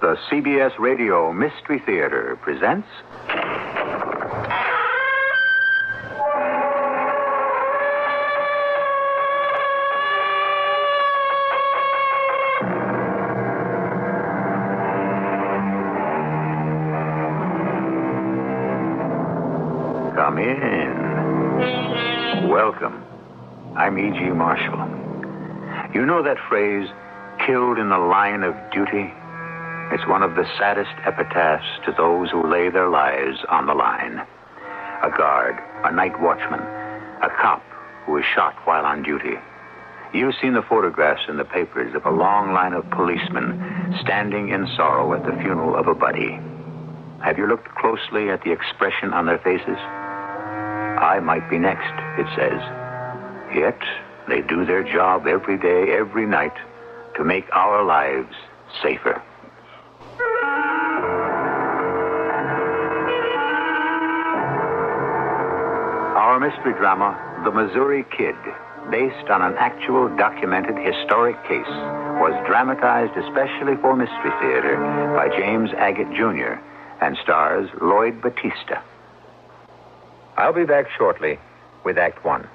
The CBS Radio Mystery Theater presents... Come in. Welcome. I'm E.G. Marshall. You know that phrase, killed in the line of duty? It's one of the saddest epitaphs to those who lay their lives on the line. A guard, a night watchman, a cop who is shot while on duty. You've seen the photographs in the papers of a long line of policemen standing in sorrow at the funeral of a buddy. Have you looked closely at the expression on their faces? I might be next, it says. Yet, they do their job every day, every night, to make our lives safer. Our mystery drama, The Missouri Kid, based on an actual documented historic case, was dramatized especially for Mystery Theater by James Agate Jr. and stars Lloyd Battista. I'll be back shortly with Act One.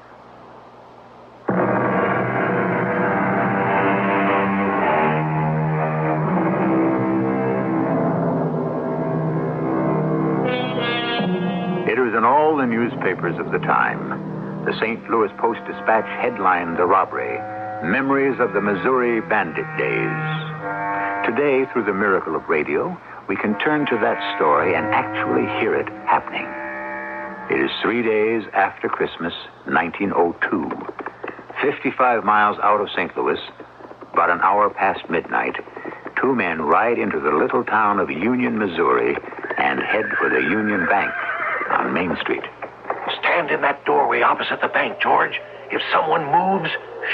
It was in all the newspapers of the time. The St. Louis Post-Dispatch headlined the robbery, Memories of the Missouri Bandit Days. Today, through the miracle of radio, we can turn to that story and actually hear it happening. It is 3 days after Christmas, 1902. 55 miles out of St. Louis, about an hour past midnight, two men ride into the little town of Union, Missouri, and head for the Union Bank on Main Street. Stand in that doorway opposite the bank, George. If someone moves,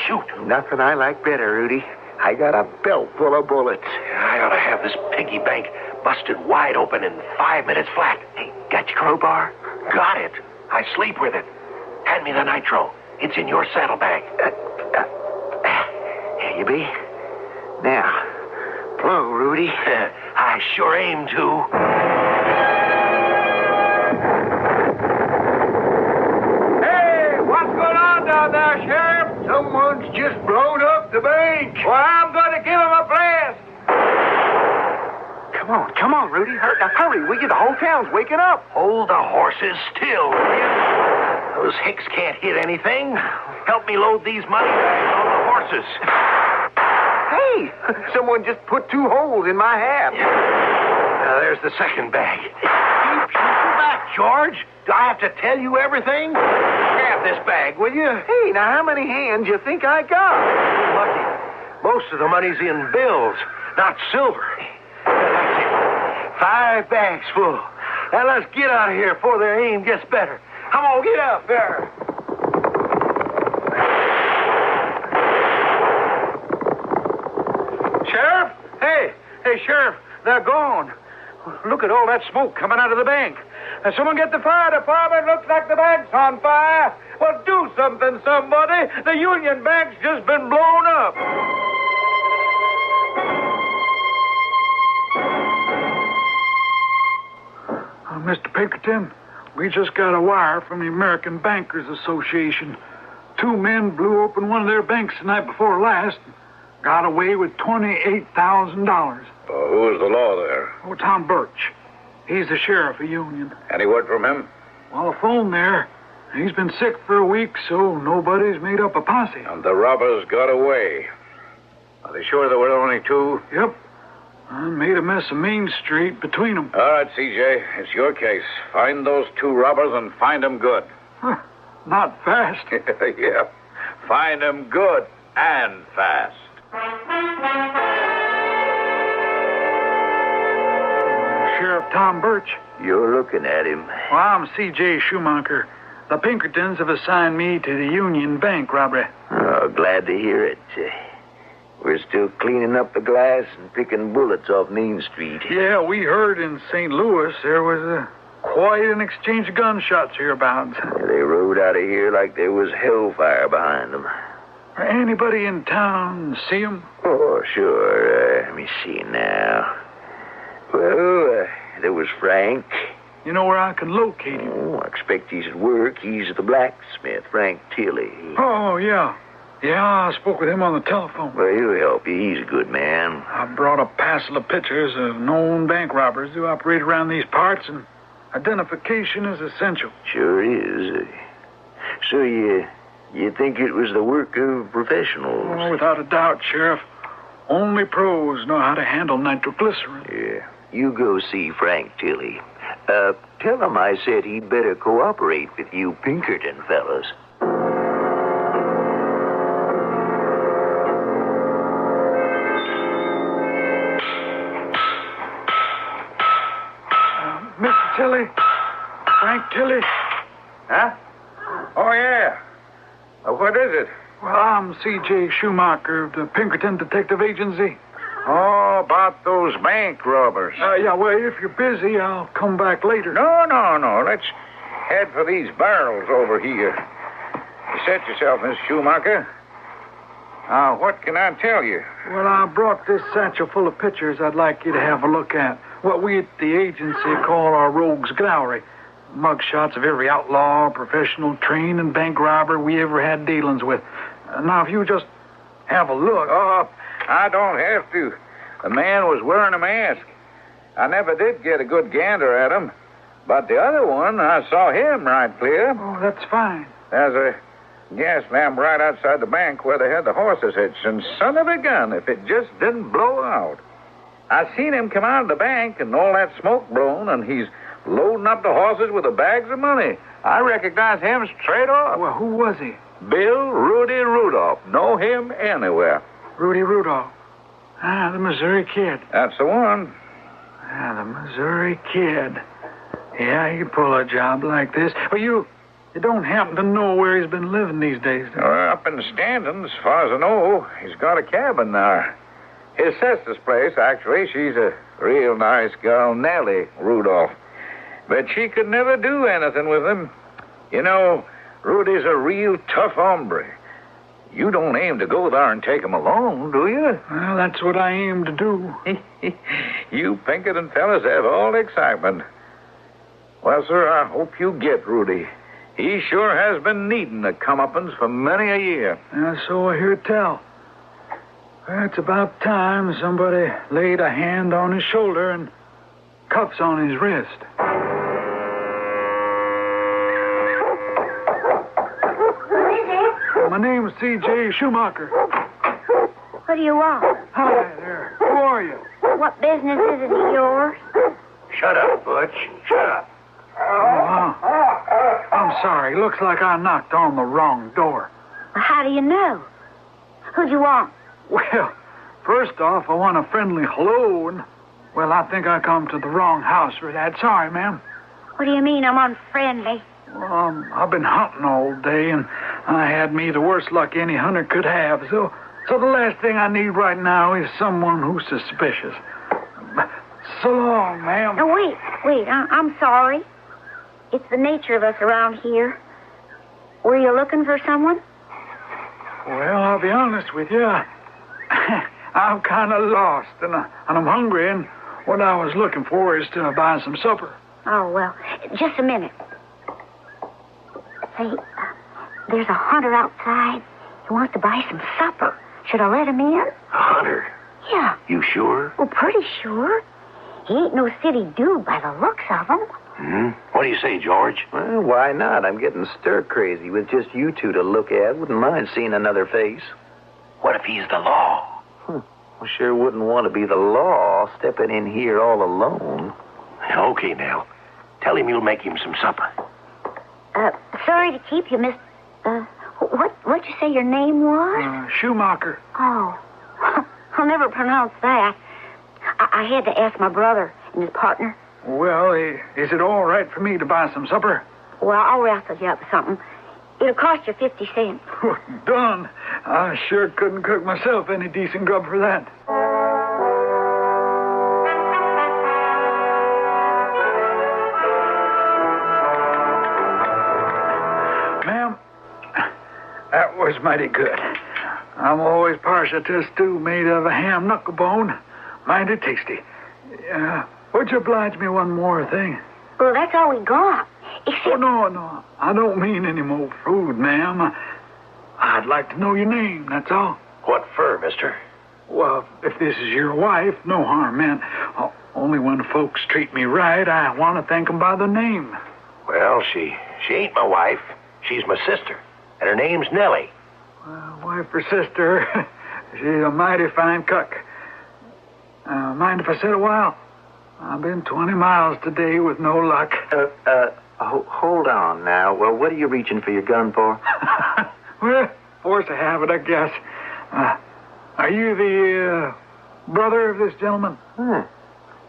shoot. Nothing I like better, Rudy. I got a belt full of bullets. I ought to have this piggy bank busted wide open in 5 minutes flat. Hey, got your crowbar? Got it. I sleep with it. Hand me the nitro. It's in your saddlebag. Here you be. Now, blow, Rudy. I sure aim to. There, Sheriff. Someone's just blown up the bank. Well, I'm going to give him a blast. Come on, Rudy. Hurry, will you? The whole town's waking up. Hold the horses still, will you? Those hicks can't hit anything. Help me load these money bags on the horses. Hey, someone just put 2 holes in my hat. Now, there's the second bag. Keep your back, George. Do I have to tell you everything? Grab this bag, will you? Hey, now how many hands you think I got? You're lucky. Most of the money's in bills, not silver. That's it. 5 bags full. Now let's get out of here before their aim gets better. Come on, get out there. Sheriff? Hey, Sheriff, they're gone. Look at all that smoke coming out of the bank. Now, someone get the fire department. Looks like the bank's on fire. Well, do something, somebody. The Union Bank's just been blown up. Mr. Pinkerton, we just got a wire from the American Bankers Association. 2 men blew open one of their banks the night before last. Got away with $28,000. Who is the law there? Oh, Tom Birch. He's the sheriff of Union. Any word from him? Well, the phone there. He's been sick for a week, so nobody's made up a posse. And the robbers got away. Are they sure there were only 2? Yep. I made a mess of Main Street between them. All right, CJ. It's your case. Find those 2 robbers and find them good. Huh. Not fast. Yeah. Find them good and fast. Sheriff Tom Birch. You're looking at him. Well, I'm C.J. Schumacher. The Pinkertons have assigned me to the Union Bank robbery. Oh, glad to hear it. We're still cleaning up the glass and picking bullets off Main Street. Yeah, we heard in St. Louis there was quite an exchange of gunshots hereabouts. They rode out of here like there was hellfire behind them. Anybody in town see them? Oh, sure. Let me see now. Well, there was Frank. You know where I can locate him? Oh, I expect he's at work. He's the blacksmith, Frank Tilley. Oh, yeah. Yeah, I spoke with him on the telephone. Well, he'll help you. He's a good man. I brought a passel of pictures of known bank robbers who operate around these parts, and identification is essential. Sure is. So you think it was the work of professionals? Oh, without a doubt, Sheriff. Only pros know how to handle nitroglycerin. Yeah. You go see Frank Tilley. Tell him I said he'd better cooperate with you Pinkerton fellas. Mr. Tilley? Frank Tilley? Huh? Oh, yeah. What is it? Well, I'm C.J. Schumacher of the Pinkerton Detective Agency. Oh, about those bank robbers. Yeah, well, if you're busy, I'll come back later. No. Let's head for these barrels over here. You set yourself, Miss Schumacher. What can I tell you? Well, I brought this satchel full of pictures I'd like you to have a look at. What we at the agency call our rogues gallery. Mugshots of every outlaw, professional, trained, and bank robber we ever had dealings with. Now, if you just have a look. Oh, I don't have to. The man was wearing a mask. I never did get a good gander at him. But the other one, I saw him right clear. Oh, that's fine. There's a gas lamp right outside the bank where they had the horses hitched. And son of a gun, if it just didn't blow out. I seen him come out of the bank and all that smoke blown, and he's loading up the horses with the bags of money. I recognize him straight off. Well, who was he? Bill Rudy Rudolph. Know him anywhere. Rudy Rudolph. The Missouri Kid. That's the one. The Missouri Kid. Yeah, he pull a job like this. Well, you don't happen to know where he's been living these days, do you? Up in Stanton, as far as I know. He's got a cabin there. His sister's place, actually. She's a real nice girl, Nellie Rudolph. But she could never do anything with him. You know, Rudy's a real tough hombre. You don't aim to go there and take him alone, do you? Well, that's what I aim to do. You Pinkerton fellas have all the excitement. Well, sir, I hope you get Rudy. He sure has been needing the comeuppance for many a year. So I hear tell. Well, it's about time somebody laid a hand on his shoulder and cuffs on his wrist. My name's C.J. Schumacher. What do you want? Hi there. Who are you? What business is it of yours? Shut up, Butch. Shut up. Oh, I'm sorry. Looks like I knocked on the wrong door. Well, how do you know? Who'd you want? Well, first off, I want a friendly hello, and, well, I think I come to the wrong house for that. Sorry, ma'am. What do you mean I'm unfriendly? Well, I've been hunting all day, and I had me the worst luck any hunter could have, so the last thing I need right now is someone who's suspicious. So long, ma'am. No, wait. I'm sorry. It's the nature of us around here. Were you looking for someone? Well, I'll be honest with you. I'm kind of lost, and I'm hungry, and what I was looking for is to buy some supper. Oh, well, just a minute. Say, there's a hunter outside. He wants to buy some supper. Should I let him in? A hunter? Yeah. You sure? Well, pretty sure. He ain't no city dude by the looks of him. What do you say, George? Well, why not? I'm getting stir-crazy with just you two to look at. Wouldn't mind seeing another face. What if he's the law? I sure wouldn't want to be the law stepping in here all alone. Okay, now. Tell him you'll make him some supper. Sorry to keep you, Miss... what'd you say your name was? Schumacher. Oh, I'll never pronounce that. I had to ask my brother and his partner. Well, is it all right for me to buy some supper? Well, I'll raffle you up with something. It'll cost you 50 cents. Done. I sure couldn't cook myself any decent grub for that. Ma'am, that was mighty good. I'm always partial to a stew made of a ham knuckle bone. Mighty tasty. Would you oblige me one more thing? Well, that's all we got. Oh, Except... no. I don't mean any more food, ma'am. I'd like to know your name, that's all. What for, mister? Well, if this is your wife, no harm, man. Only when folks treat me right, I want to thank them by the name. Well, she ain't my wife. She's my sister. And her name's Nellie. Wife or sister, she's a mighty fine cook. Mind if I sit a while? I've been 20 miles today with no luck. Hold on now. Well, what are you reaching for your gun for? Well, force of habit, I guess. Are you the brother of this gentleman?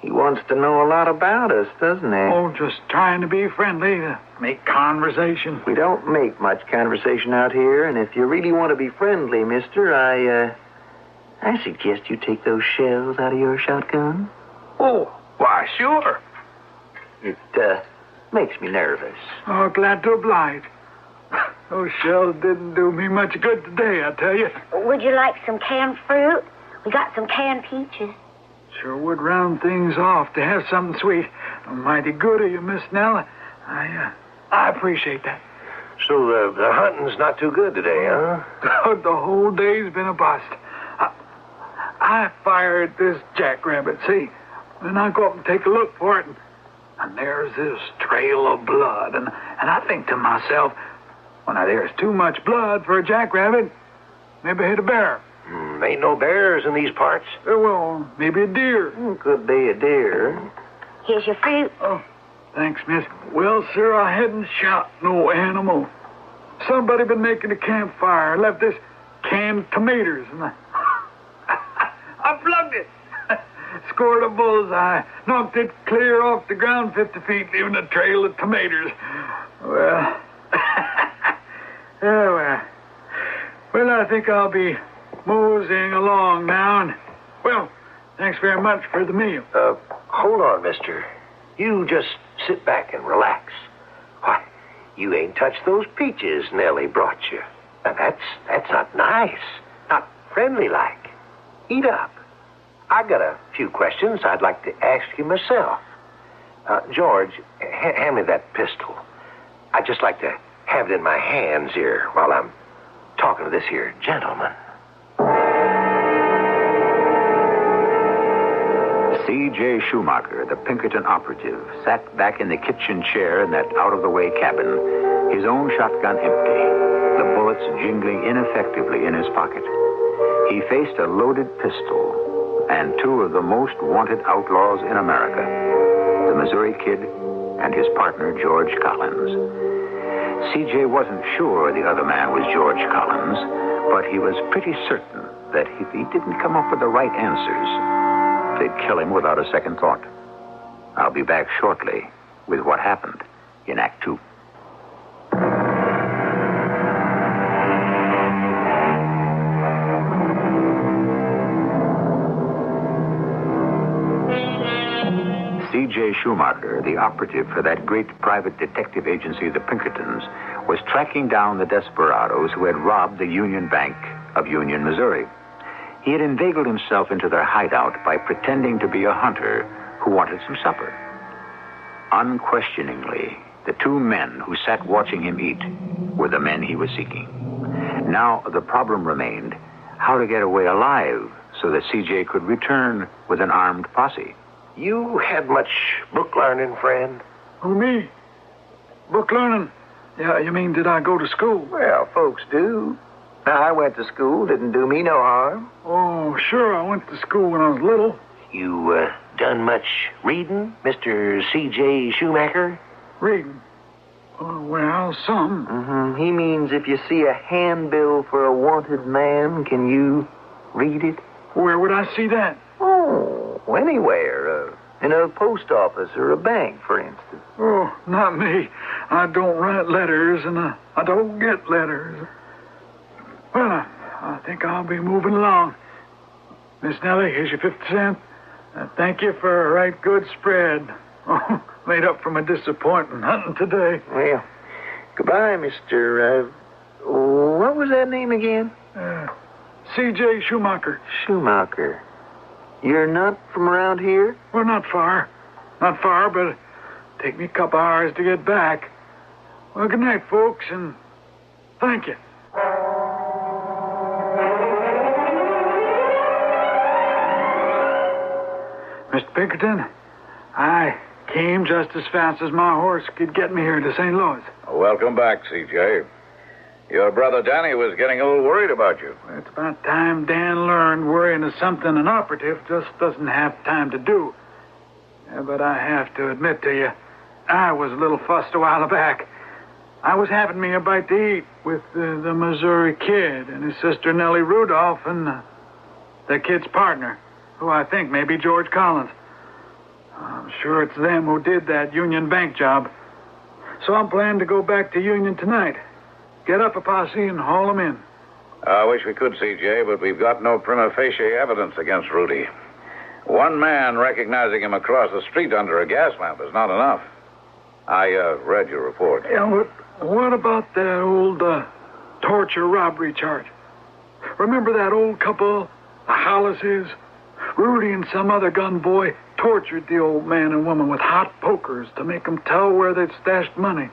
He wants to know a lot about us, doesn't he? Oh, just trying to be friendly, to make conversation. We don't make much conversation out here, and if you really want to be friendly, mister, I suggest you take those shells out of your shotgun. Oh, why, sure. It, makes me nervous. Oh, glad to oblige. Those shells didn't do me much good today, I tell you. Would you like some canned fruit? We got some canned peaches. Sure would round things off to have something sweet. Mighty good of you, Miss Nell. I appreciate that. So the hunting's not too good today, huh? The whole day's been a bust. I fired this jackrabbit, see? Then I go up and take a look for it, and there's this trail of blood. And I think to myself, well, now, there's too much blood for a jackrabbit. Maybe I hit a bear. Ain't no bears in these parts. Well, maybe a deer. Could be a deer. Here's your fruit. Oh, thanks, miss. Well, sir, I hadn't shot no animal. Somebody been making a campfire, left this canned tomatoes, and I plugged it. Scored a bullseye. Knocked it clear off the ground 50 feet, leaving a trail of tomatoes. Well... Well, I think I'll be moseying along now, and, well, thanks very much for the meal. Hold on, mister. You just sit back and relax. Why, you ain't touched those peaches Nellie brought you. Now, that's not nice. Not friendly-like. Eat up. I got a few questions I'd like to ask you myself. George, hand me that pistol. I'd just like to have it in my hands here while I'm talking to this here gentleman. C.J. Schumacher, the Pinkerton operative, sat back in the kitchen chair in that out-of-the-way cabin, his own shotgun empty, the bullets jingling ineffectively in his pocket. He faced a loaded pistol and two of the most wanted outlaws in America, the Missouri Kid and his partner, George Collins. C.J. wasn't sure the other man was George Collins, but he was pretty certain that if he didn't come up with the right answers, they'd kill him without a second thought. I'll be back shortly with what happened in Act 2. C.J. Schumacher, the operative for that great private detective agency, the Pinkertons, was tracking down the desperados who had robbed the Union Bank of Union, Missouri. He had inveigled himself into their hideout by pretending to be a hunter who wanted some supper. Unquestioningly, the two men who sat watching him eat were the men he was seeking. Now, the problem remained how to get away alive so that C.J. could return with an armed posse. You had much book learning, friend? Oh, me? Book learning? Yeah, you mean did I go to school? Well, folks do. Now, I went to school. Didn't do me no harm. Oh, sure, I went to school when I was little. You, done much reading, Mr. C.J. Schumacher? Reading? Oh, well, some. Mm-hmm. He means if you see a handbill for a wanted man, can you read it? Where would I see that? Oh, anywhere. In a post office or a bank, for instance. Oh, not me. I don't write letters, and I don't get letters. Well, I think I'll be moving along. Miss Nellie, here's your 50 cents. Thank you for a right good spread. Oh, made up for my disappointment hunting today. Well, goodbye, Mr. What was that name again? C.J. Schumacher. Schumacher. You're not from around here? Well, not far. Not far, but take me a couple hours to get back. Well, good night, folks, and thank you. Mr. Pinkerton, I came just as fast as my horse could get me here to St. Louis. Welcome back, C.J. Your brother Danny was getting a little worried about you. It's about time Dan learned worrying is something an operative just doesn't have time to do. But I have to admit to you, I was a little fussed a while back. I was having me a bite to eat with the Missouri Kid and his sister Nellie Rudolph and the kid's partner, who I think may be George Collins. I'm sure it's them who did that Union Bank job. So I'm planning to go back to Union tonight. Get up a posse and haul them in. I wish we could, C.J., but we've got no prima facie evidence against Rudy. One man recognizing him across the street under a gas lamp is not enough. I read your report. Yeah, what about that old torture robbery charge? Remember that old couple, the Hollises? Rudy and some other gun boy tortured the old man and woman with hot pokers to make them tell where they'd stashed money.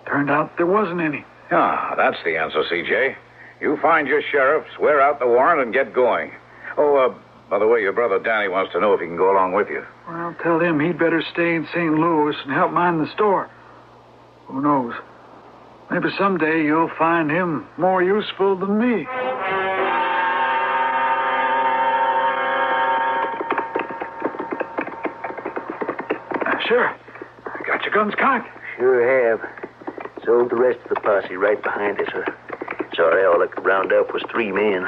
Turned out there wasn't any. Ah, that's the answer, C.J. You find your sheriff, swear out the warrant, and get going. Oh, by the way, your brother Danny wants to know if he can go along with you. Well, tell him he'd better stay in St. Louis and help mind the store. Who knows? Maybe someday you'll find him more useful than me. Sure. I got your guns cocked. Sure have. So the rest of the posse right behind us. Sorry, all I could round up was 3 men.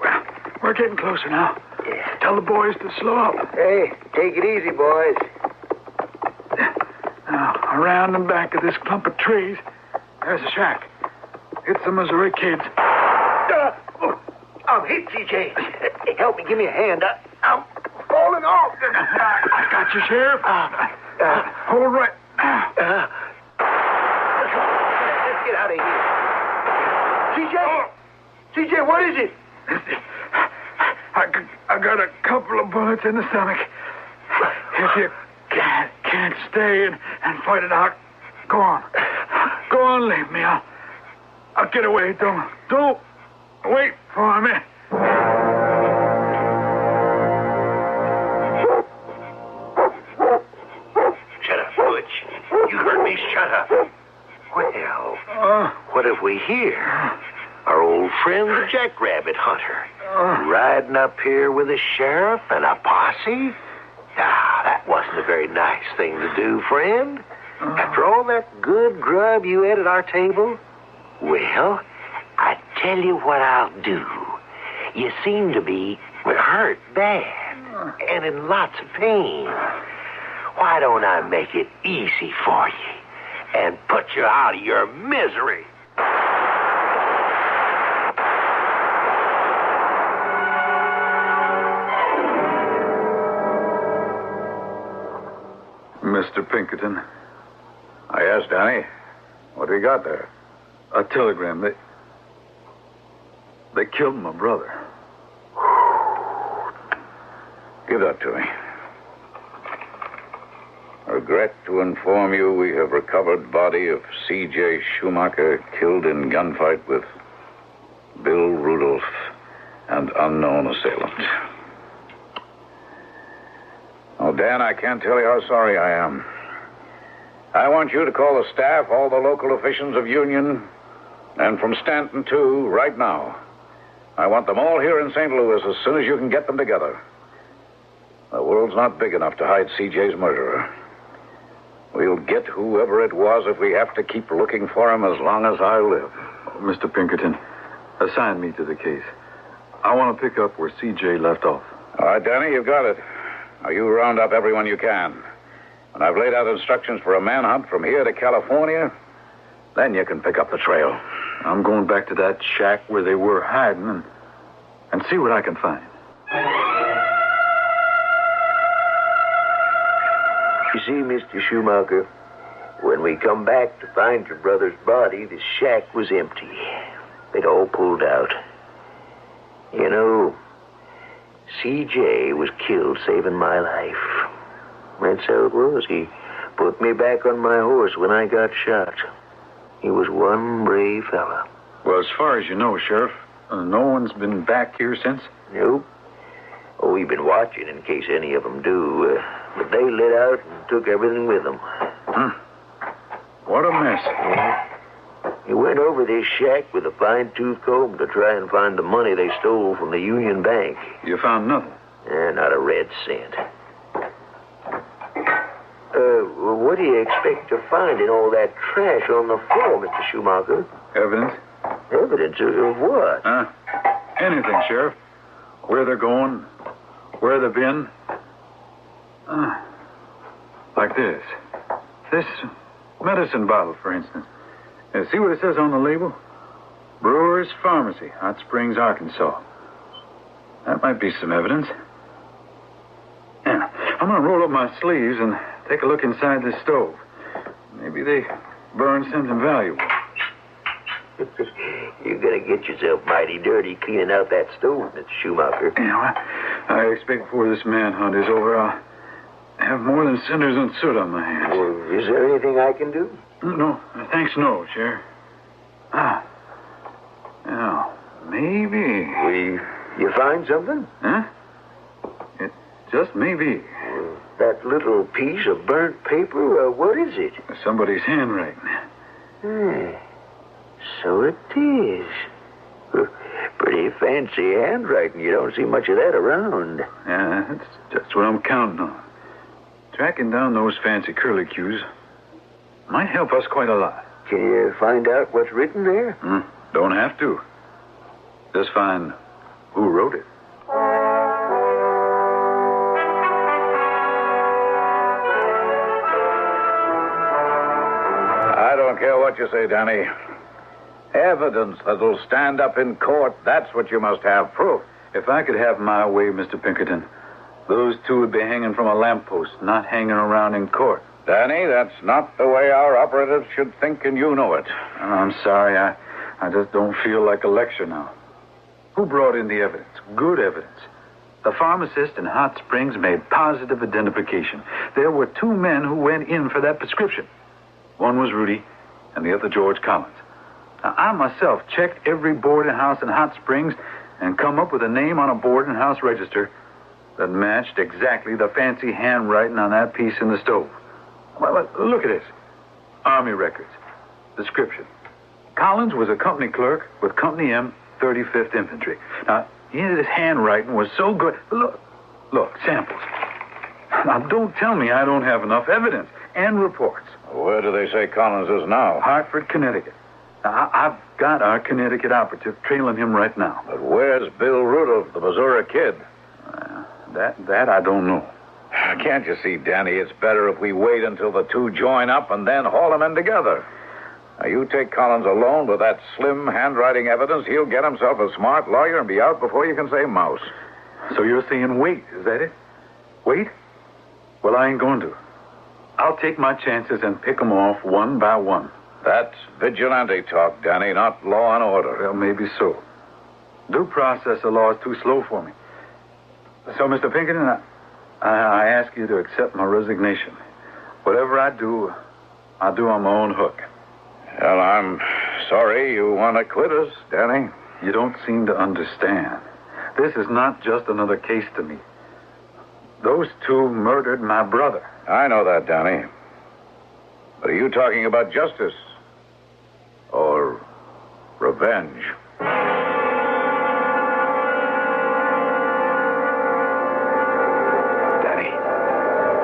Well, we're getting closer now. Yeah. Tell the boys to slow up. Hey, take it easy, boys. Now, around and back of this clump of trees, there's a shack. It's the Missouri Kids. I'm hit, C.J. Help me, give me a hand. I'm falling off. I got you, Sheriff. Hold right. Let's get out of here. C.J., what is it? I got a couple of bullets in the stomach. If you can't stay and fight it out, go on. Go on, leave me. I'll get away. Don't wait for me. Shut up, Butch. You heard me. Shut up. Well, what have we here? Our old friend, the jackrabbit hunter. Riding up here with a sheriff and a posse? That wasn't a very nice thing to do, friend. After all that good grub you ate at our table? Well, I tell you what I'll do. You seem to be hurt bad and in lots of pain. Why don't I make it easy for you and put you out of your misery? Mr. Pinkerton, Yes, Danny. What do you got there? a telegram. They killed my brother. Give that to me. Regret to inform you we have recovered body of C.J. Schumacher killed in gunfight with Bill Rudolph and unknown assailant. Oh, Dan, I can't tell you how sorry I am. I want you to call the staff, all the local officials of Union, and from Stanton, too, right now. I want them all here in St. Louis as soon as you can get them together. The world's not big enough to hide C.J.'s murderer. We'll get whoever it was if we have to keep looking for him as long as I live. Mr. Pinkerton, assign me to the case. I want to pick up where C.J. left off. All right, Danny, you've got it. Now, you round up everyone you can. And I've laid out instructions for a manhunt from here to California. Then you can pick up the trail. I'm going back to that shack where they were hiding and see what I can find. You see, Mr. Schumacher, when we come back to find your brother's body, the shack was empty. They'd all pulled out. You know, C.J. was killed saving my life. That's how it was. He put me back on my horse when I got shot. He was one brave fella. Well, as far as you know, Sheriff, no one's been back here since? Nope. Oh, we've been watching in case any of them do. But they lit out and took everything with them. What a mess. Yeah. He went over this shack with a fine-tooth comb to try and find the money they stole from the Union Bank. You found nothing? Not a red cent. What do you expect to find in all that trash on the floor, Mr. Schumacher? Evidence? Evidence of what? Anything, Sheriff. Where they're going, where they've been. Like this. This medicine bottle, for instance. See what it says on the label? Brewer's Pharmacy, Hot Springs, Arkansas. That might be some evidence. Yeah, I'm going to roll up my sleeves and take a look inside this stove. Maybe they burned something valuable. You're going to get yourself mighty dirty cleaning out that stove, Mr. Schumacher. I expect before this manhunt is over, I'll have more than cinders and soot on my hands. Well, is there anything I can do? No, thanks, no, Sheriff. Now, maybe. You find something? Huh? It just maybe. That little piece of burnt paper, what is it? Somebody's handwriting. So it is. Pretty fancy handwriting. You don't see much of that around. Yeah, that's what I'm counting on. Tracking down those fancy curlicues might help us quite a lot. Can you find out what's written there? Don't have to. Just find who wrote it. I don't care what you say, Danny. Evidence that'll stand up in court, that's what you must have. Proof. If I could have my way, Mr. Pinkerton, those two would be hanging from a lamppost, not hanging around in court. Danny, that's not the way our operatives should think, and you know it. I'm sorry. I just don't feel like a lecture now. Who brought in the evidence? Good evidence. The pharmacist in Hot Springs made positive identification. There were two men who went in for that prescription. One was Rudy, and the other George Collins. Now, I myself checked every boarding house in Hot Springs and come up with a name on a boarding house register that matched exactly the fancy handwriting on that piece in the stove. Well, look at this. Army records. Description. Collins was a company clerk with Company M, 35th Infantry. Now, his handwriting was so good. Look, samples. Now, don't tell me I don't have enough evidence and reports. Where do they say Collins is now? Hartford, Connecticut. Now, I've got our Connecticut operative trailing him right now. But where's Bill Rudolph, the Missouri kid? That I don't know. Can't you see, Danny, it's better if we wait until the two join up and then haul them in together. Now, you take Collins alone with that slim handwriting evidence, he'll get himself a smart lawyer and be out before you can say mouse. So you're saying wait, is that it? Wait? Well, I ain't going to. I'll take my chances and pick them off one by one. That's vigilante talk, Danny, not law and order. Well, maybe so. Due process of law is too slow for me. So, Mr. Pinkerton, I ask you to accept my resignation. Whatever I do, I'll do on my own hook. Well, I'm sorry you want to quit us, Danny. You don't seem to understand. This is not just another case to me. Those two murdered my brother. I know that, Danny. But are you talking about justice or revenge?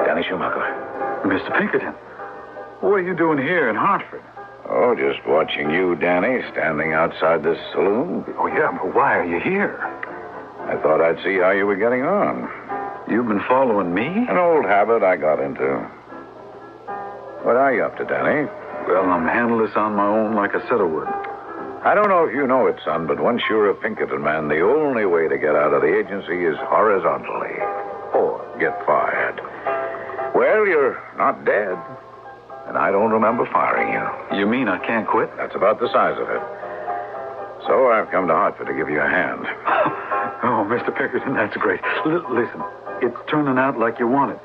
Danny Schumacher. Mr. Pinkerton, what are you doing here in Hartford? Oh, just watching you, Danny, standing outside this saloon. Oh, yeah, but why are you here? I thought I'd see how you were getting on. You've been following me? An old habit I got into. What are you up to, Danny? Well, I'm handling this on my own like I said I would. I don't know if you know it, son, but once you're a Pinkerton man, the only way to get out of the agency is horizontally. Or get fired. Well, you're not dead. And I don't remember firing you. You mean I can't quit? That's about the size of it. So I've come to Hartford to give you a hand. Oh, Mr. Pinkerton, that's great. Listen, it's turning out like you wanted.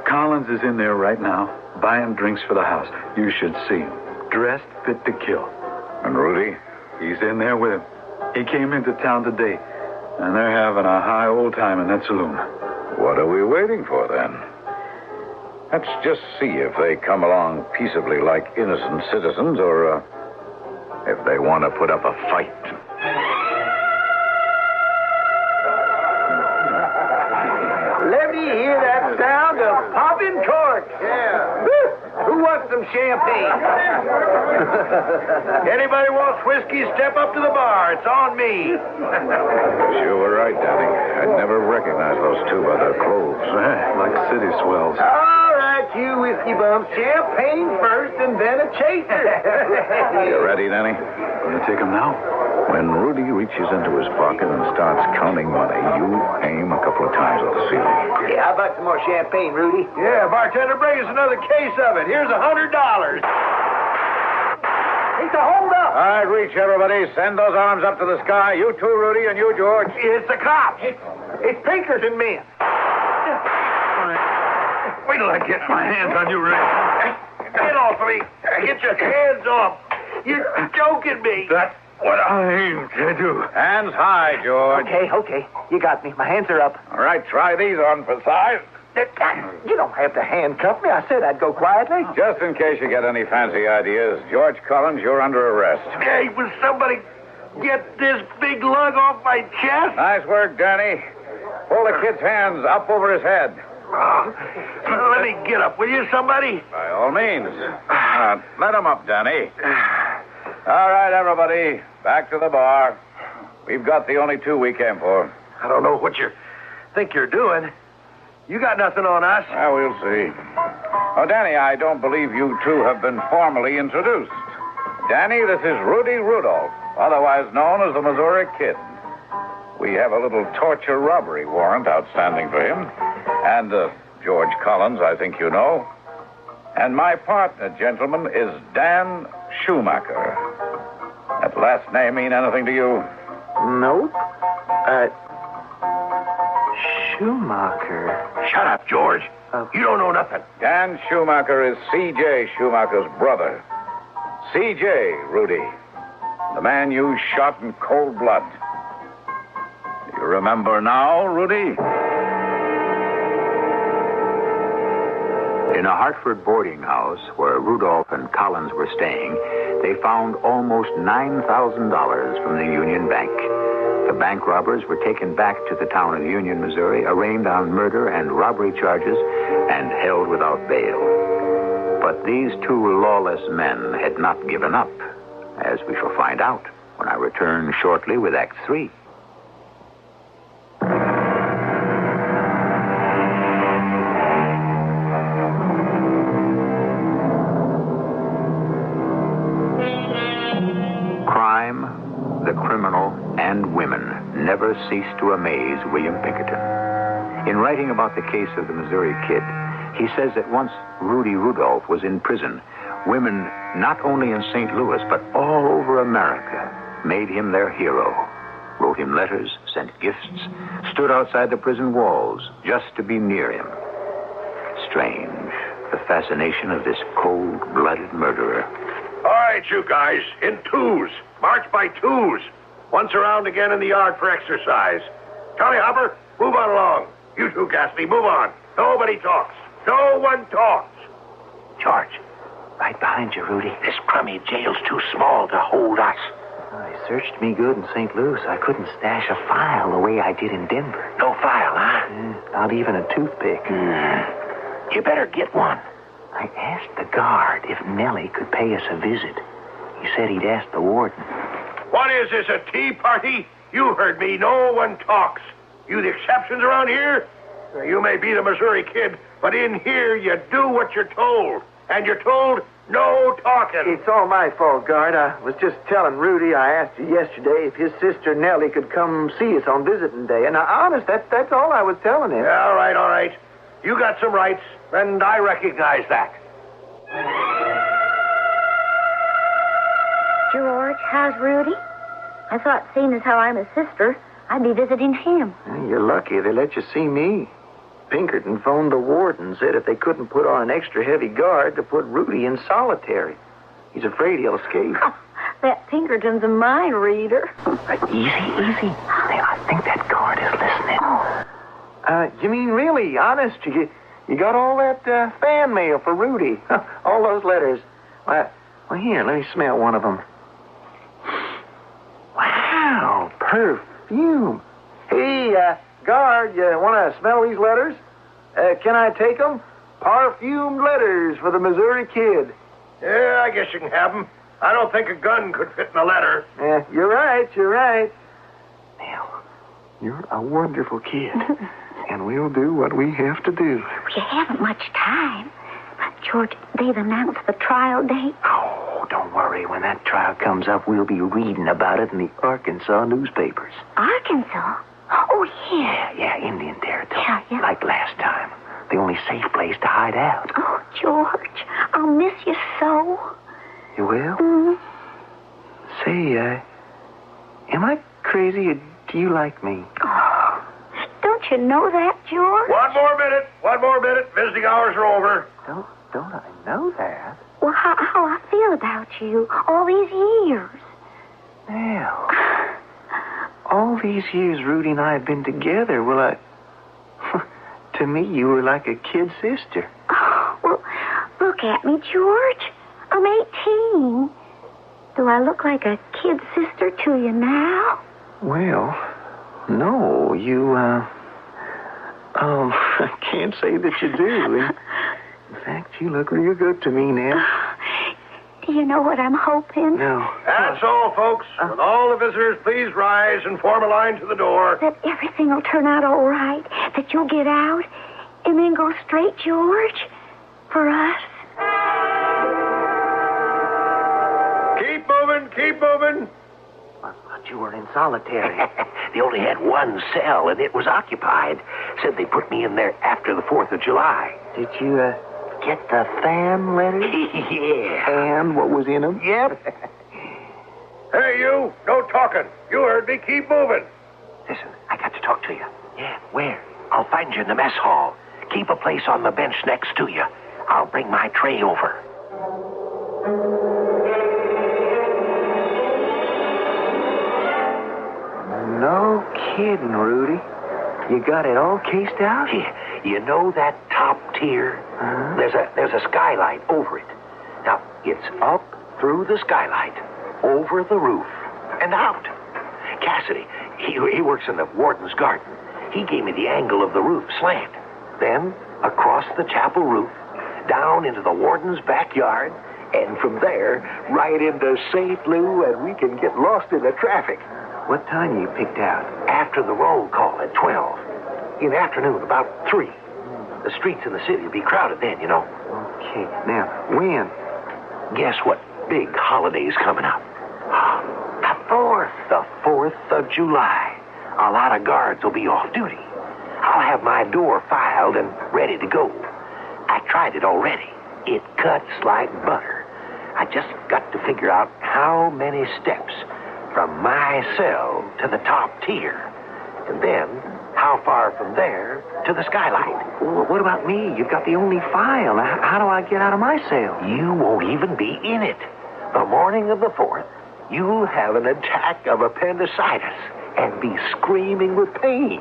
Collins is in there right now, buying drinks for the house. You should see him. Dressed fit to kill. And Rudy? He's in there with him. He came into town today, and they're having a high old time in that saloon. What are we waiting for, then? Let's just see if they come along peaceably like innocent citizens, or if they want to put up a fight. Let me hear that sound of popping corks. Yeah. Who wants some champagne? Anybody wants whiskey, step up to the bar. It's on me. You were right, Danny. I'd never recognized those two by their clothes. Like city swells. All right, you whiskey bums. Champagne first and then a chaser. You ready, Danny? Gonna take him now? When Rudy reaches into his pocket and starts counting money, you aim a couple of times at the ceiling. Yeah, how about some more champagne, Rudy? Yeah, bartender, bring us another case of it. Here's $100. It's a hold up. All right, reach, everybody. Send those arms up to the sky. You too, Rudy, and you, George. It's the cops. It's Pinkerton men. Wait till I get my hands on you, Ray. Get off of me. Get your hands off. You're joking me. That's what I aim to do. Hands high, George. Okay. You got me. My hands are up. All right, try these on for size. You don't have to handcuff me. I said I'd go quietly. Just in case you get any fancy ideas, George Collins, you're under arrest. Hey, will somebody get this big lug off my chest? Nice work, Danny. Pull the kid's hands up over his head. Let me get up, will you, somebody? By all means. Let him up, Danny. All right, everybody. Back to the bar. We've got the only two we came for. I don't know what you think you're doing. You got nothing on us. Well, we'll see. Oh, Danny, I don't believe you two have been formally introduced. Danny, this is Rudy Rudolph, otherwise known as the Missouri Kid. We have a little torture robbery warrant outstanding for him. And George Collins, I think you know. And my partner, gentlemen, is Dan Schumacher. That last name mean anything to you? Nope. Schumacher. Shut up, George. You don't know nothing. Dan Schumacher is C.J. Schumacher's brother. C.J., Rudy. The man you shot in cold blood. Do you remember now, Rudy? In a Hartford boarding house where Rudolph and Collins were staying, they found almost $9,000 from the Union Bank. The bank robbers were taken back to the town of Union, Missouri, arraigned on murder and robbery charges, and held without bail. But these two lawless men had not given up, as we shall find out when I return shortly with Act 3. Crime, the criminal, and women never ceased to amaze William Pinkerton. In writing about the case of the Missouri Kid, he says that once Rudy Rudolph was in prison, women, not only in St. Louis, but all over America, made him their hero, wrote him letters, sent gifts, stood outside the prison walls just to be near him. Strange, the fascination of this cold-blooded murderer. All right, you guys, in twos. March by twos. Once around again in the yard for exercise. Charlie Hopper, move on along. You too, Gatsby, move on. Nobody talks. No one talks. George, right behind you, Rudy. This crummy jail's too small to hold us. They searched me good in St. Louis. I couldn't stash a file the way I did in Denver. No file, huh? Not even a toothpick. You better get one. I asked the guard if Nellie could pay us a visit. He said he'd ask the warden. What is this, a tea party? You heard me. No one talks. You the exceptions around here? You may be the Missouri Kid, but in here you do what you're told. And you're told no talking. It's all my fault, guard. I was just telling Rudy I asked you yesterday if his sister Nellie could come see us on visiting day. And honest, that's all I was telling him. Yeah, all right. You got some rights, and I recognize that. George, how's Rudy? I thought, seeing as how I'm his sister, I'd be visiting him. You're lucky they let you see me. Pinkerton phoned the warden, said if they couldn't put on an extra heavy guard to put Rudy in solitary. He's afraid he'll escape. That Pinkerton's a mind reader. Easy. I think that guard is listening. You mean really, honest? You got all that fan mail for Rudy? All those letters? Well, here, let me smell one of them. Wow, perfume. Hey, guard, you want to smell these letters? Can I take them? Perfumed letters for the Missouri kid. Yeah, I guess you can have them. I don't think a gun could fit in a letter. Yeah, you're right. Now, you're a wonderful kid. And we'll do what we have to do. You haven't much time. George, they've announced the trial date. Oh, don't worry. When that trial comes up, we'll be reading about it in the Arkansas newspapers. Arkansas? Oh, yeah. Yeah, Indian territory. Yeah. Like last time. The only safe place to hide out. Oh, George, I'll miss you so. You will? Mm-hmm. Say, am I crazy or do you like me? Oh, don't you know that, George? One more minute. Visiting hours are over. Don't I know that? Well, how I feel about you all these years. Well, all these years Rudy and I have been together, well, to me, you were like a kid sister. Oh, well, look at me, George. I'm 18. Do I look like a kid sister to you now? Well, no, you, I can't say that you do. In fact, you look real good to me now. Do you know what I'm hoping? No. That's all, folks. Will all the visitors please rise and form a line to the door? That everything will turn out all right. That you'll get out and then go straight, George, for us. Keep moving. But you were in solitary. They only had one cell, and it was occupied. Said they put me in there after the 4th of July. Did you, get the fan letters? Yeah. And what was in them? Yep. Hey, you. No talking. You heard me. Keep moving. Listen, I got to talk to you. Yeah, where? I'll find you in the mess hall. Keep a place on the bench next to you. I'll bring my tray over. No kidding, Rudy. You got it all cased out? You know that top tier? Uh-huh. There's a skylight over it. Now, it's up through the skylight, over the roof, and out. Cassidy, he works in the warden's garden. He gave me the angle of the roof slant. Then, across the chapel roof, down into the warden's backyard, and from there, right into St. Lou, and we can get lost in the traffic. What time you picked out? After the roll call at 12. In the afternoon, about 3. The streets in the city will be crowded then, you know. Okay. Now, when? Guess what big holiday's coming up? The 4th. The 4th of July. A lot of guards will be off duty. I'll have my door filed and ready to go. I tried it already. It cuts like butter. I just got to figure out how many steps from my cell to the top tier. And then, how far from there to the skylight. Well, what about me? You've got the only file. How do I get out of my cell? You won't even be in it. The morning of the 4th, you'll have an attack of appendicitis and be screaming with pain.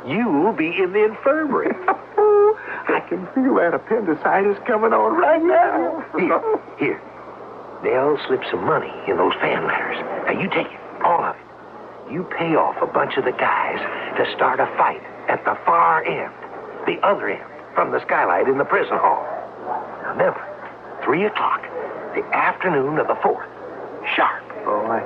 You'll be in the infirmary. I can feel that appendicitis coming on right now. Here. They'll slip some money in those fan letters. Now, you take it, all of it. You pay off a bunch of the guys to start a fight at the far end, the other end, from the skylight in the prison hall. Now, remember, 3 o'clock, the afternoon of the 4th, sharp. Boy,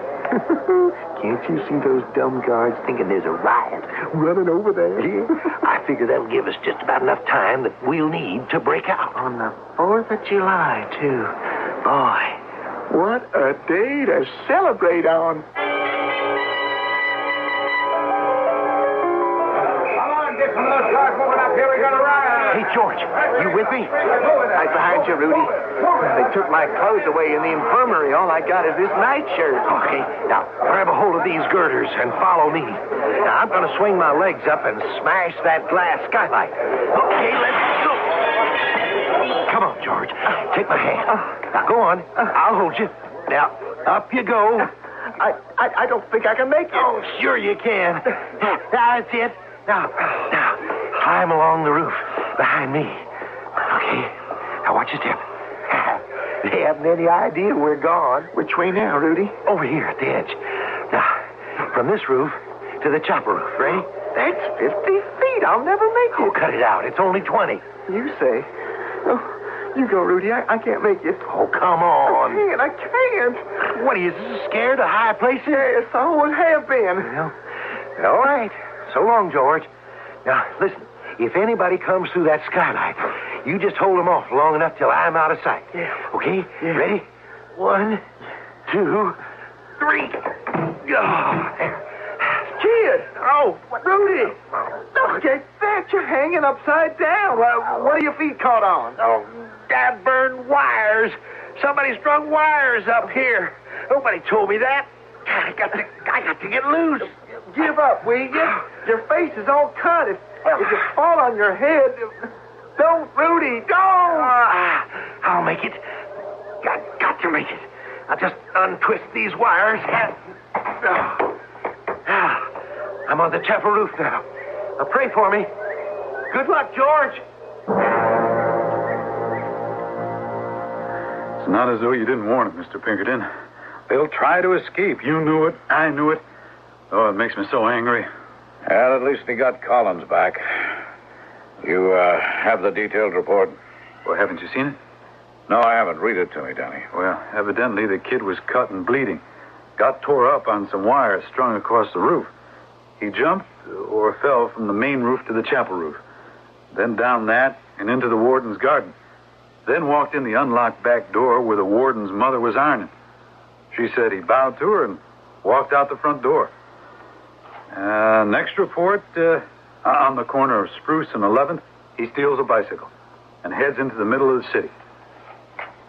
can't you see those dumb guards thinking there's a riot running over there? I figure that'll give us just about enough time that we'll need to break out. On the 4th of July, too. Boy, what a day to celebrate on. Come on, get some of those cars moving up here. We got a riot. Hey, George, you with me? Right behind you, Rudy. They took my clothes away in the infirmary. All I got is this nightshirt. Okay, now grab a hold of these girders and follow me. Now I'm going to swing my legs up and smash that glass skylight. Okay, let's go. Come on, George. Take my hand. Now go on. I'll hold you. Now, up you go. I don't think I can make it. Oh, sure you can. That's it. Now, climb along the roof behind me. Okay, now watch your step. They haven't any idea we're gone. Which way now, Rudy? Over here at the edge. Now, from this roof to the chopper roof, ready? That's 50 feet. I'll never make Oh, it. cut it out. It's only 20. You say. Oh, you go, Rudy. I can't make it. Oh, come on. I can't. What are you, scared of high places? Yes, I always have been. Well, all right. So long, George. Now, listen. If anybody comes through that skylight, you just hold them off long enough till I'm out of sight. Yeah. Okay? Yeah. Ready? 1, 2, 3. Oh, there. Kid! Oh, Rudy! Look at that. You're hanging upside down. What are your feet caught on? Oh, dad burned wires. Somebody strung wires up here. Nobody told me that. I got to get loose. Give up, will you? Your face is all cut. If you fall on your head, don't, Rudy, don't! I'll make it. Got to make it. I'll just untwist these wires. I'm on the chapel roof now. Now pray for me. Good luck, George. It's not as though you didn't warn them, Mr. Pinkerton. They'll try to escape. You knew it. I knew it. Oh, it makes me so angry. Well, at least he got Collins back. You have the detailed report? Well, haven't you seen it? No, I haven't. Read it to me, Danny. Well, evidently the kid was cut and bleeding. Got tore up on some wires strung across the roof. He jumped or fell from the main roof to the chapel roof. Then down that and into the warden's garden. Then walked in the unlocked back door where the warden's mother was ironing. She said he bowed to her and walked out the front door. Next report, on the corner of Spruce and 11th, he steals a bicycle and heads into the middle of the city.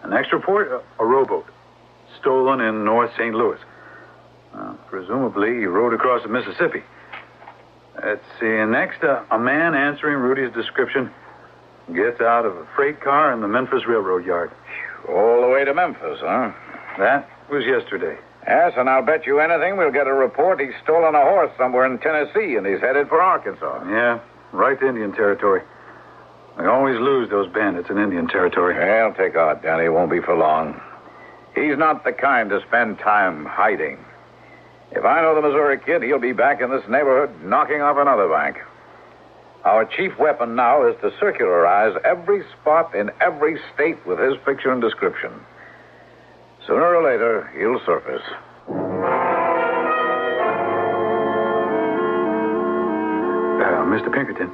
Next report, a rowboat stolen in North St. Louis. Presumably, he rode across the Mississippi. Let's see. Next, a man answering Rudy's description gets out of a freight car in the Memphis Railroad yard. All the way to Memphis, huh? That was yesterday. Yes, and I'll bet you anything we'll get a report he's stolen a horse somewhere in Tennessee and he's headed for Arkansas. Yeah, right to Indian territory. We always lose those bandits in Indian territory. Well, take heart, Danny. It won't be for long. He's not the kind to spend time hiding. If I know the Missouri Kid, he'll be back in this neighborhood knocking off another bank. Our chief weapon now is to circularize every spot in every state with his picture and description. Sooner or later, he'll surface. Mr. Pinkerton,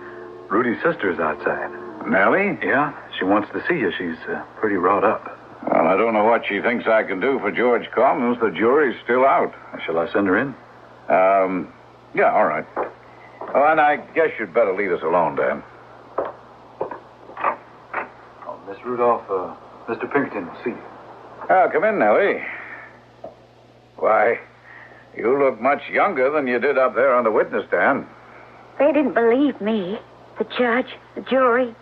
Rudy's sister's outside. Nellie? Yeah, she wants to see you. She's pretty wrought up. Well, I don't know what she thinks I can do for George Collins. The jury's still out. Shall I send her in? Yeah, all right. Oh, and I guess you'd better leave us alone, Dan. Oh, Miss Rudolph, Mr. Pinkerton will see you. Oh, come in, Nellie. Why, you look much younger than you did up there on the witness stand. They didn't believe me. The judge, the jury.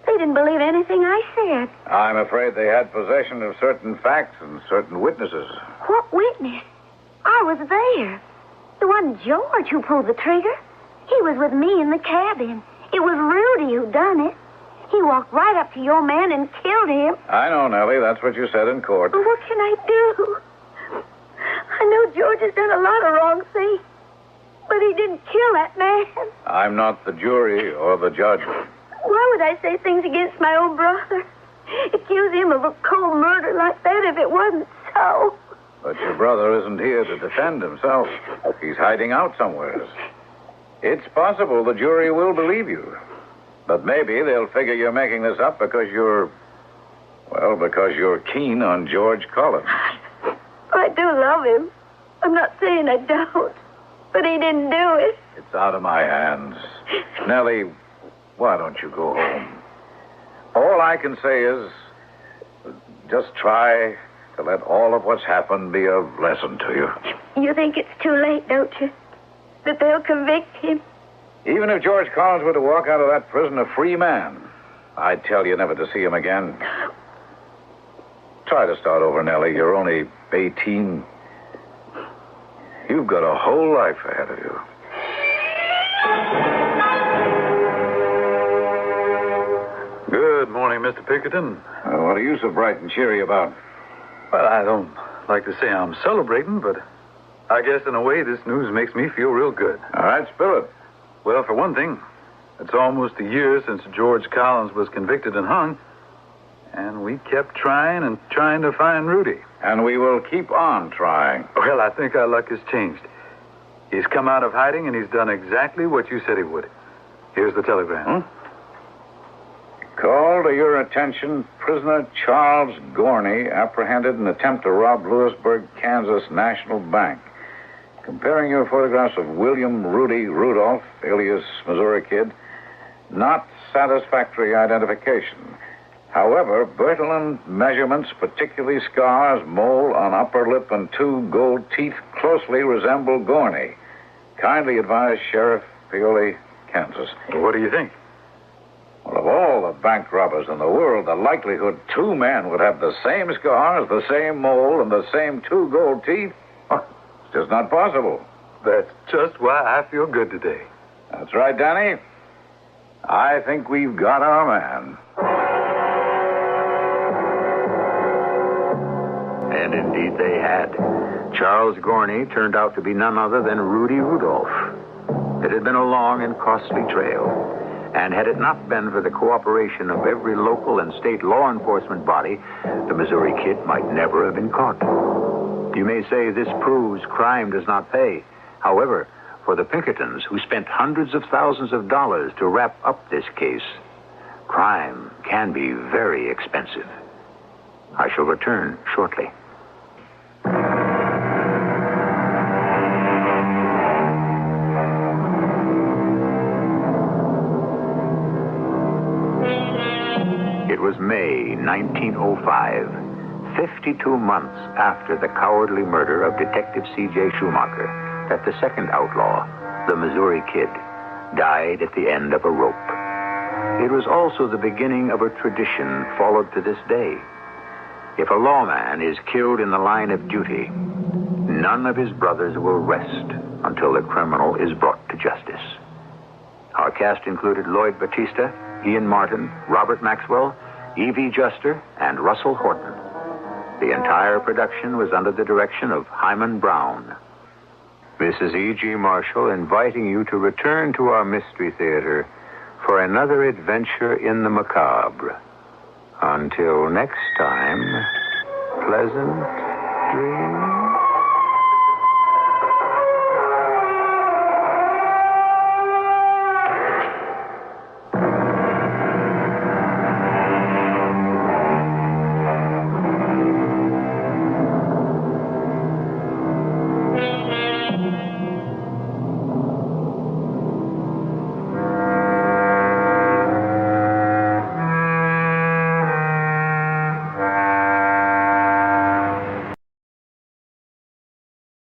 They didn't believe anything I said. I'm afraid they had possession of certain facts and certain witnesses. What witness? I was there. It wasn't George who pulled the trigger. He was with me in the cabin. It was Rudy who done it. He walked right up to your man and killed him. I know, Nellie. That's what you said in court. Well, what can I do? I know George has done a lot of wrong things, but he didn't kill that man. I'm not the jury or the judge. Why would I say things against my own brother? Accuse him of a cold murder like that if it wasn't so. But your brother isn't here to defend himself. He's hiding out somewhere. It's possible the jury will believe you. But maybe they'll figure you're making this up because you're keen on George Collins. I do love him. I'm not saying I don't. But he didn't do it. It's out of my hands. Nellie, why don't you go home? All I can say is just try to let all of what's happened be a lesson to you. You think it's too late, don't you? That they'll convict him? Even if George Collins were to walk out of that prison a free man, I'd tell you never to see him again. Try to start over, Nellie. You're only 18. You've got a whole life ahead of you. Good morning, Mr. Pinkerton. What are you so bright and cheery about? Well, I don't like to say I'm celebrating, but I guess in a way this news makes me feel real good. All right, spill it. Well, for one thing, it's almost a year since George Collins was convicted and hung, and we kept trying and trying to find Rudy. And we will keep on trying. Well, I think our luck has changed. He's come out of hiding, and he's done exactly what you said he would. Here's the telegram. Call to your attention, prisoner Charles Gorney, apprehended in attempt to rob Lewisburg, Kansas National Bank. Comparing your photographs of William Rudy Rudolph, alias Missouri Kid, not satisfactory identification. However, Bertillon measurements, particularly scars, mole on upper lip, and 2 gold teeth, closely resemble Gorney. Kindly advise Sheriff Paoli, Kansas. Well, what do you think? Well, of all the bank robbers in the world, the likelihood 2 men would have the same scars, the same mole, and the same 2 gold teeth, it's just not possible. That's just why I feel good today. That's right, Danny. I think we've got our man. And indeed they had. Charles Gorney turned out to be none other than Rudy Rudolph. It had been a long and costly trail, and had it not been for the cooperation of every local and state law enforcement body, the Missouri Kid might never have been caught. You may say this proves crime does not pay. However, for the Pinkertons, who spent hundreds of thousands of dollars to wrap up this case, crime can be very expensive. I shall return shortly. It was May 1905, 52 months after the cowardly murder of Detective C.J. Schumacher, that the second outlaw, the Missouri Kid, died at the end of a rope. It was also the beginning of a tradition followed to this day. If a lawman is killed in the line of duty, none of his brothers will rest until the criminal is brought to justice. Our cast included Lloyd Batista, Ian Martin, Robert Maxwell, E.V. Juster, and Russell Horton. The entire production was under the direction of Hyman Brown. This is E.G. Marshall inviting you to return to our Mystery Theater for another adventure in the macabre. Until next time, pleasant dreams.